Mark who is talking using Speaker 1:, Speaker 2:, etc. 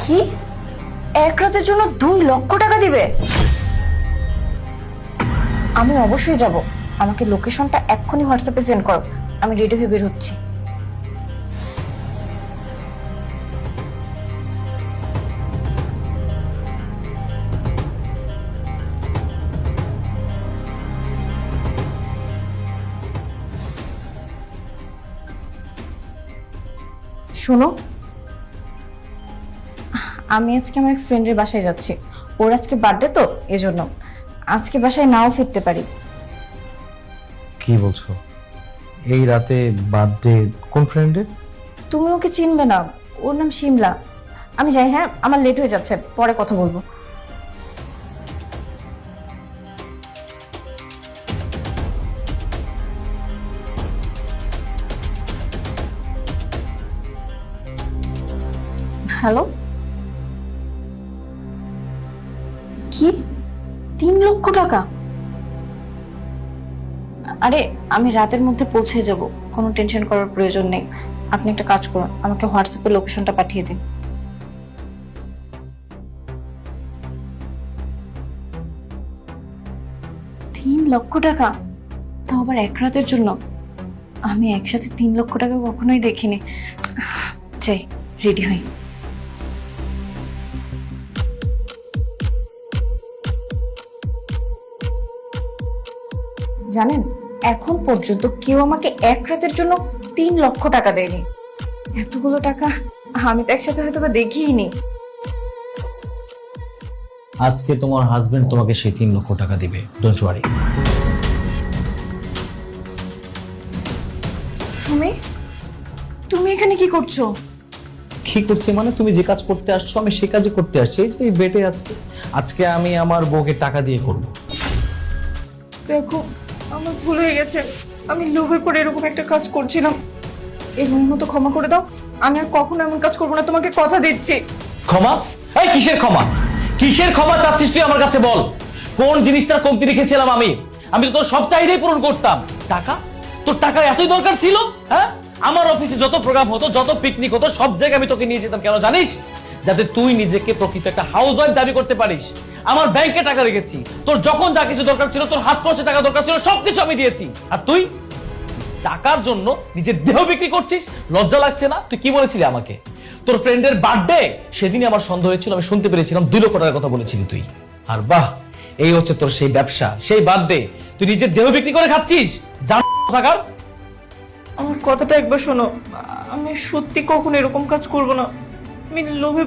Speaker 1: কি? এক রাতের জন্য 2 লক্ষ টাকা দিবে? আমি অবশ্যই যাব। আমাকে লোকেশনটা এক্ষুনি হোয়াটসঅ্যাপে সেন্ড করো। আমি রেডি হয়ে বের হচ্ছি। শোনো, আমি আজকে আমার এক ফ্রেন্ডের বাসায় যাচ্ছি। ওর আজকে বার্থডে তো, এজন্য আজকে বাসায় নাও ফিরতে পারি।
Speaker 2: কি বলছো? এই রাতে বার্থডে কোন ফ্রেন্ডের?
Speaker 1: তুমি ওকে চিনবে না, ওর নাম শিমলা। আমি যাই, হ্যাঁ, আমার লেট হয়ে যাচ্ছে, পরে কথা বলবো। হ্যালো, কি 3 লক্ষ টাকা? আরে আমি রাতের মধ্যে পৌঁছে যাব, কোনো টেনশন করার প্রয়োজন নেই। আপনি একটা কাজ করুন, আমাকে হোয়াটসঅ্যাপে লোকেশনটা পাঠিয়ে দিন। 3 লক্ষ টাকা, তাও আবার এক রাতের জন্য। আমি একসাথে 3 লক্ষ টাকা কখনোই দেখিনি। যাই, রেডি হই। জানেন, এখন পর্যন্ত কেউ আমাকে এক রাতের জন্য 3 লক্ষ টাকা দেয়নি। এতগুলো টাকা আমি তো একসাথে হয়তো বা দেখিইনি।
Speaker 2: আজকে তোমার হাজবেন্ড তোমাকে সেই 3 লক্ষ টাকা দিবে, ডোন্ট ওয়ারি।
Speaker 1: তুমি তুমি এখানে কি করছো?
Speaker 2: কি করছি মানে? তুমি যে কাজ করতে আসছো আমি সে কাজই করতে আসছি। এই যে এই বেটে আজকে আজকে আমি আমার বউকে টাকা দিয়ে করব।
Speaker 1: দেখো, আমার ভুল হয়ে গেছে। আমি লোভে পড়ে এরকম একটা কাজ করছিলাম। এই মতো ক্ষমা করে দাও। আমি আর কখনো এমন কাজ করবো না, তোমাকে কথা দিচ্ছি।
Speaker 2: ক্ষমা? এই কিসের ক্ষমা? কিসের ক্ষমা চাচ্ছিস তুই আমার কাছে? বল, কোন জিনিসটার কমতি রেখেছিলাম আমি? আমি তো তোর সব চাহিদাই পূরণ করতাম। টাকা? তোর টাকা এতই দরকার ছিল? হ্যাঁ, আমার অফিসে যত প্রোগ্রাম হতো, যত পিকনিক হতো, সব জায়গায় আমি তোকে নিয়ে যেতাম। কেন জানিস? যাতে তুই নিজেকে প্রকৃত একটা হাউস ওয়াইফ দাবি করতে পারিস। আমার ব্যাংকে টাকা রেখেছি, তোর যখন যা কিছু দরকার ছিল, তোর হাত খরচে টাকা দরকার ছিল, সবকিছু আমি দিয়েছি। আর তুই টাকার জন্য নিজের দেহ বিক্রি করছিস? লজ্জা লাগছে না? তুই কি বলেছিলি আমাকে? তোর ফ্রেন্ডের বার্থডে সেদিনই আমার সন্দেহ হয়েছিল, আমি শুনতে পেরেছিলাম 2 লক্ষ টাকার কথা বলেছিলি তুই। আর বাহ, এই হচ্ছে তোর সেই ব্যবসা, সেই বার্থডে তুই নিজের দেহ বিক্রি করে খাচ্ছিস। জান টাকার।
Speaker 1: আমার কথাটা একবার শোনো। আমি সত্যি কখনো এরকম কাজ করব না। আমি লোভে